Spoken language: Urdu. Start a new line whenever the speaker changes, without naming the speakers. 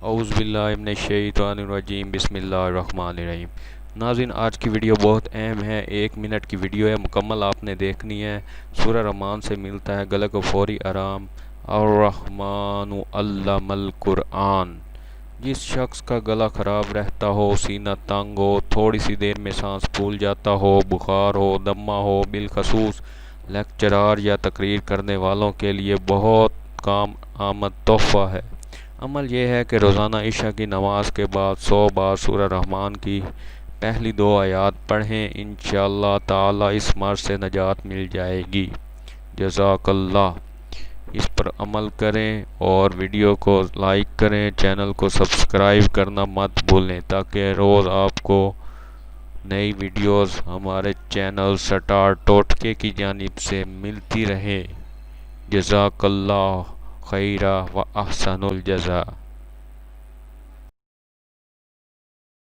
اعوذ باللہ من الشیطان الرجیم بسم اللہ الرحمن الرحیم۔ ناظرین، آج کی ویڈیو بہت اہم ہے، 1 منٹ کی ویڈیو ہے، مکمل آپ نے دیکھنی ہے۔ سورہ رحمان سے ملتا ہے گلے کو فوری آرام۔ الرحمن علم القرآن۔ جس شخص کا گلا خراب رہتا ہو، سینہ تنگ ہو، تھوڑی سی دیر میں سانس پھول جاتا ہو، بخار ہو، دمہ ہو، بالخصوص لیکچرار یا تقریر کرنے والوں کے لیے بہت کام آمد تحفہ ہے۔ عمل یہ ہے کہ روزانہ عشاء کی نماز کے بعد 100 بار سورہ رحمان کی پہلی 2 آیات پڑھیں، انشاءاللہ تعالی اس مرض سے نجات مل جائے گی۔ جزاک اللہ۔ اس پر عمل کریں اور ویڈیو کو لائک کریں، چینل کو سبسکرائب کرنا مت بھولیں تاکہ روز آپ کو نئی ویڈیوز ہمارے چینل سٹار ٹوٹکے کی جانب سے ملتی رہیں۔ جزاک اللہ خیرہ و احسن الجزا۔